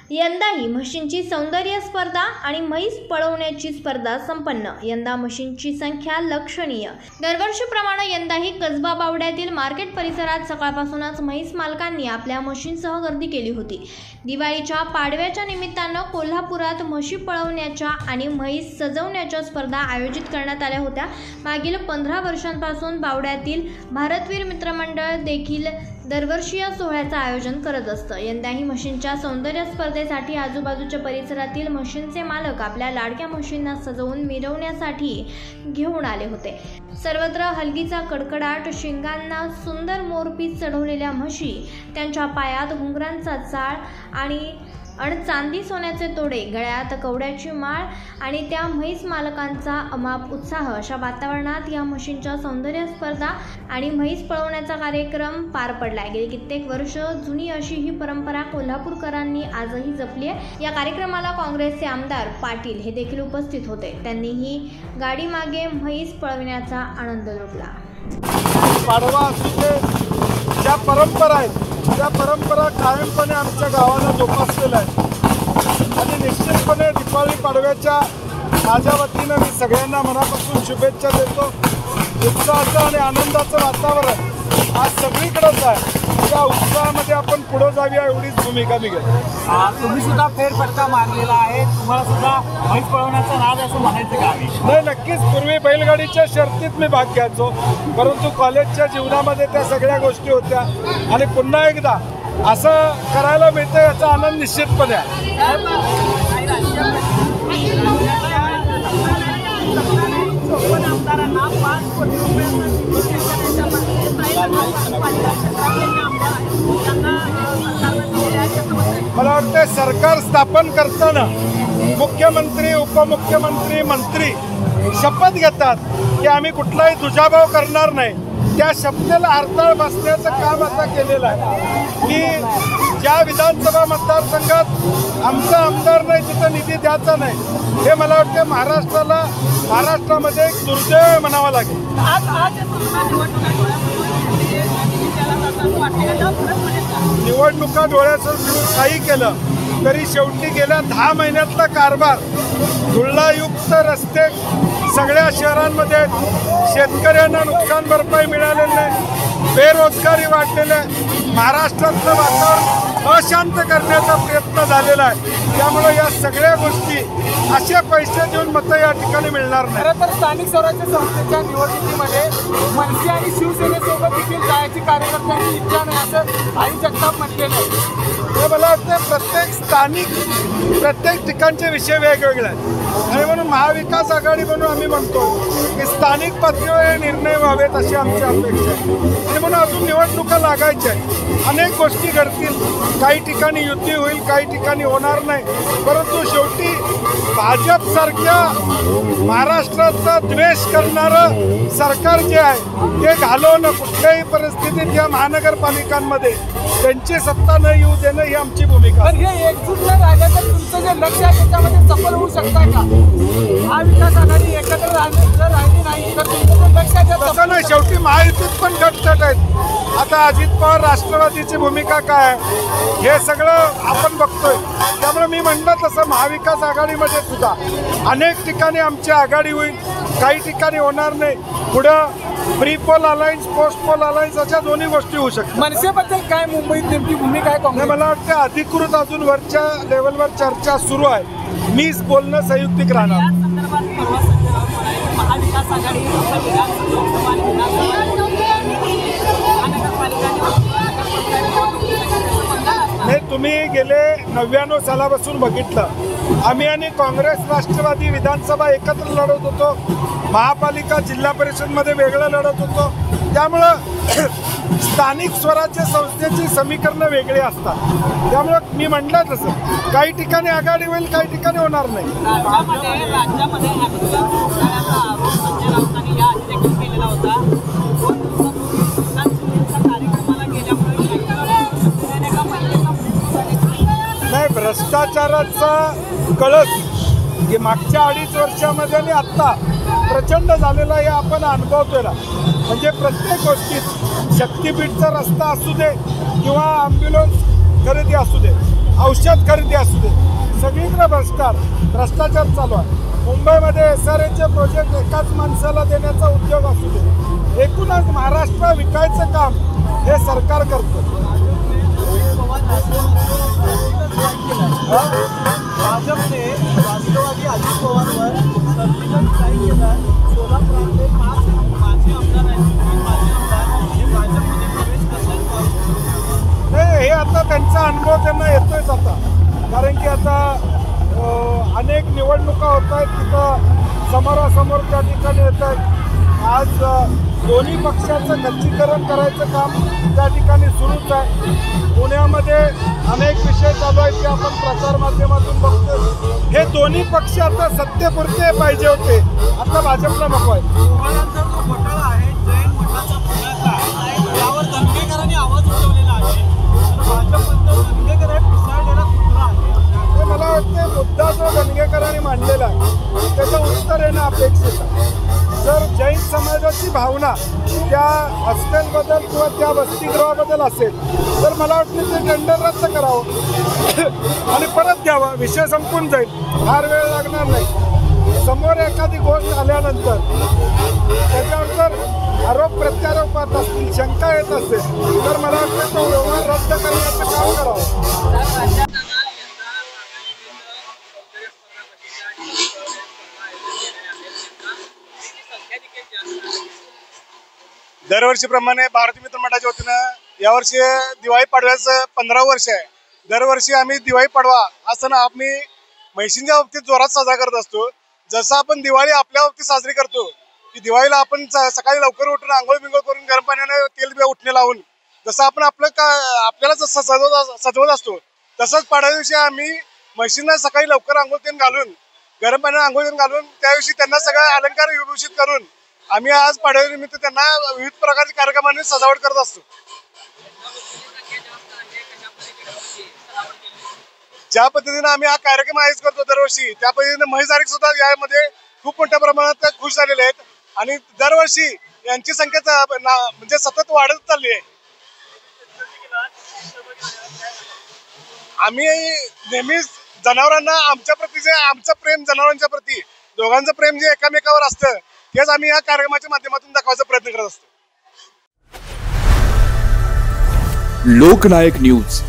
यंदाही म्हशींची सौंदर्य स्पर्धा आणि म्हैस पळवण्याची स्पर्धा संपन्न। यंदा म्हशींची संख्या लक्षणीय। दरवर्षीप्रमाणे यंदाही कसबा बावड्यातील मार्केट परिसरात सकाळपासूनच म्हैस मालकांनी आपल्या म्हशींसह गर्दी केली होती। दिवाळीच्या पाडव्याच्या निमित्तानं कोल्हापुरात म्हशी पळवण्याच्या आणि म्हैस सजवण्याच्या स्पर्धा आयोजित करण्यात आल्या होत्या। मागील 15 वर्षांपासून बावड्यातील भारतवीर मित्रमंडळ देखील दरवर्षी या सोहळ्याचं आयोजन करत असतं। यंदाही म्हशींच्या सौंदर्य स्पर्धेसाठी आजूबाजूच्या परिसरातील म्हशींचे मालक आपल्या लाडक्या म्हशींना सजवून मिरवण्यासाठी घेऊन आले होते। सर्वत्र हलगीचा कडकडाट, शिंगांना सुंदर मोरपीस चढवलेल्या म्हशी, त्यांच्या पायात घुंगरांचा चाळ आणि चांदी सोन्याचे तोडे, गळ्यात कवड्याची माळ आणि त्या म्हैस मालकांचा अमाप उत्साह, अशा वातावरणात या म्हशींच्या सौंदर्य स्पर्धा आणि म्हैस पळवण्याचा कार्यक्रम पार पडला। गेली कित्येक वर्ष जुनी अशी ही परंपरा कोल्हापूरकरांनी आजही जपली आहे। या कार्यक्रमाला काँग्रेसचे आमदार पाटील हे देखील उपस्थित होते। त्यांनीही गाडी मागे म्हैस पळविण्याचा आनंद लुटला। पाडवा ज्या परंपरा आहेत त्या परंपरा कायमपणे आमच्या गावाला जोपासलेल्या आहेत आणि निश्चितपणे दीपावली पाडव्याच्या माझ्या वतीनं मी सगळ्यांना मनापासून शुभेच्छा देतो। उत्साहाचं आणि आनंदाचं वातावरण आज सगळीकडेच आहे। त्या उत्साहामध्ये आपण पुढे जाऊया एवढीच भूमिका मी घेतो। तुम्ही सुद्धा फेरफटका मारलेला आहे, तुम्हाला सुद्धा म्हैस पळवण्याचा नाद असं म्हणायचं का? नाही, नक्कीच पूर्वी बैलगाडीच्या शर्तीत मी भाग घ्यायचो, परंतु कॉलेजच्या जीवनामध्ये त्या सगळ्या गोष्टी होत्या आणि पुन्हा एकदा असं करायला मिळतं याचा आनंद निश्चितपणे आहे। मला वाटतं सरकार स्थापन करताना मुख्यमंत्री, उपमुख्यमंत्री, मंत्री शपथ घेतात की आम्ही कुठलाही दुजाभाव करणार नाही। त्या शपथेला हरताळ बसण्याचं काम आता केलेलं आहे की ज्या विधानसभा मतदारसंघात आमचा आमदार नाही तिथं निधी द्यायचा नाही, हे मला वाटतं महाराष्ट्रामध्ये एक दुर्दैव म्हणावं लागेल। निवडणुका डोळ्यासमोर काही केलं तरी शेवटी गेल्या 10 महिन्यातला कारभार, धुळायुक्त रस्ते सगळ्या शहरांमध्ये, शेतकऱ्यांना नुकसान भरपाई मिळालेली नाही, बेरोजगारी वाढलेली आहे, महाराष्ट्रातलं वातावरण अशांत करण्याचा प्रयत्न झालेला आहे। त्यामुळे या सगळ्या गोष्टी असे पैसे देऊन मतं या ठिकाणी मिळणार नाही। खरं तर स्थानिक स्वराज्य संस्थेच्या निवडणुकीमध्ये मनसे आणि शिवसेनेसोबत देखील जायची कार्यकर्त्यांची इच्छा नाही असं आई जगताप म्हटलेलं आहे। मला वाटतं प्रत्येक ठिकाणचे विषय वेगवेगळे आहेत आणि म्हणून महाविकास आघाडी म्हणून आम्ही म्हणतो की स्थानिक पातळीवर हे निर्णय व्हावेत अशी आमची अपेक्षा आहे आणि म्हणून अजून निवडणुका लागायच्या आहेत, अनेक गोष्टी घडतील, काही ठिकाणी युती होईल, काही ठिकाणी होणार नाही, परंतु शेवटी भाजपसारख्या महाराष्ट्राचा द्वेष करणारं सरकार जे आहे ते घालवणं कुठल्याही परिस्थितीत या महानगरपालिकांमध्ये त्यांची सत्ता न येऊ देणं ही आमची भूमिका आहे। पण हे एकजूट न राहिलं तर तुमचं जे लक्ष आहे त्याच्यामध्ये सफल होऊ शकता का? महाविकास आघाडी एकत्र राहिली नाही तर तुमचं लक्ष तसं नाही, शेवटी महायुतीत पण गटतट आहेत। आता अजित पवार राष्ट्रवादीची भूमिका काय आहे हे सगळं आपण बघतोय। त्यामुळे मी म्हणलं तसं महाविकास आघाडीमध्ये सुद्धा अनेक ठिकाणी आमची आघाडी होईल, काही ठिकाणी होणार नाही। पुढं pre poll alliance, post pole alliance अशा दोन्ही गोष्टी होऊ शकतात। मनसेबद्दल काय मुंबईत नेमकी भूमिका आहे? मला वाटतं अधिकृत अजून वरच्या लेवलवर चर्चा सुरू आहे, मीच बोलणं संयुक्तिक राहणार। महाविकास आघाडी नाही, तुम्ही गेले 99 सालापासून बघितलं, आम्ही आणि काँग्रेस राष्ट्रवादी विधानसभा एकत्र लढत होतो, महापालिका जिल्हा परिषदमध्ये वेगळं लढत होतो। त्यामुळं स्थानिक स्वराज्य संस्थेची समीकरणं वेगळी असतात। त्यामुळं मी म्हटलं तसं काही ठिकाणी आघाडी होईल, काही ठिकाणी होणार नाही। नाही, भ्रष्टाचाराचा कळस हे मागच्या 2.5 वर्षामध्ये आणि आत्ता प्रचंड झालेला हे आपण अनुभवतोय ना। म्हणजे प्रत्येक गोष्टीत शक्तीपीठचा रस्ता असू दे किंवा ॲम्ब्युलन्स खरेदी असू दे, औषध खरेदी असू दे, सगळीकडे भ्रष्टाचार चालू आहे. मुंबईमध्ये SRAचे प्रोजेक्ट एकाच माणसाला देण्याचा उद्योग असू दे. एकूणच महाराष्ट्र विकायचं काम हे सरकार करतं. भाजपने राष्ट्रवादी अजित पवारवर सर्जिकल स्ट्राईक केला. सोलापुरातले 5 माजी आमदार आहेत, 3 माजी आमदार हे भाजपमध्ये प्रवेश करतात. नाही, हे आता त्यांचा अनुभव त्यांना येतोयच आता. कारण की आता अनेक निवडणुका होत आहेत, तिथं समोरासमोर त्या ठिकाणी येत आहेत. आज दोन्ही पक्षाचं खच्चीकरण करायचं काम त्या ठिकाणी सुरूच आहे. पुण्यामध्ये अनेक विषय चालू आहेत ते आपण प्रसार माध्यमातून बघतो. हे दोन्ही पक्ष आता सत्तेपुरते पाहिजे होते, आता भाजपला नको आहे. गोवाळांचा जो घोटाळा आहे, जैन मठाचा पुण्याचा, त्यावर दंगेकरांनी आवाज उठवलेला आहे. भाजपमध्ये दंगेकर हे पिसाळलेला कुत्रा आहे. हे मला वाटतं मुद्दा जो दंगेकरांनी मांडलेला आहे त्याचं उत्तर येणं अपेक्षित आहे. जर जैन समाजाची भावना त्या हॉस्टेलबद्दल किंवा त्या वसतिगृहाबद्दल असेल तर मला वाटतं ते टेंडर रद्द करावं आणि परत घ्यावं, विषय संपून जाईल, फार वेळ लागणार नाही. समोर एखादी गोष्ट आल्यानंतर त्याच्यावर जर आरोप प्रत्यारोपात असतील, शंका येत असेल तर मला वाटतं तो व्यवहार रद्द करण्याचं काम करावं. दरवर्षीप्रमाणे भारतीय मित्र मंडळाच्या वतीनं यावर्षी दिवाळी पाडव्याचं 15 वर्ष आहे. दरवर्षी आम्ही दिवाळी पाडवा हा सण आम्ही म्हैशींच्या बाबतीत जोरात साजरा करत असतो. जसं आपण दिवाळी आपल्या बाबतीत साजरी करतो की दिवाळीला आपण सकाळी लवकर उठून आंघोळ बिंघोळ करून गरम पाण्याने तेल बिया उठणे लावून जसं आपण आपल्याला जसं सजवत असतो तसंच पाडव्या दिवशी आम्ही म्हैशींना सकाळी लवकर आंघोळ तेल घालून गरम पाण्याने आंघोळ तेल घालून त्या दिवशी त्यांना सगळं अलंकार विभूषित करून आम्ही आज पाडव्यानिमित्त त्यांना विविध प्रकारच्या कार्यक्रमांनी सजावट करत असतो. ज्या पद्धतीने आम्ही हा कार्यक्रम आयोजित करतो दरवर्षी त्या पद्धतीने म्हैसारिक सुद्धा यामध्ये खूप मोठ्या प्रमाणात खुश झालेले आहेत आणि दरवर्षी यांची संख्या म्हणजे सतत वाढत चालली आहे. आम्ही नेहमीच जनावरांना आमच्या प्रती जे आमचं प्रेम जनावरांच्या प्रती दोघांचं प्रेम जे एकामेकावर असतं तेच आम्ही या कार्यक्रमाच्या माध्यमातून दाखवायचा प्रयत्न करत असतो. लोकनायक न्यूज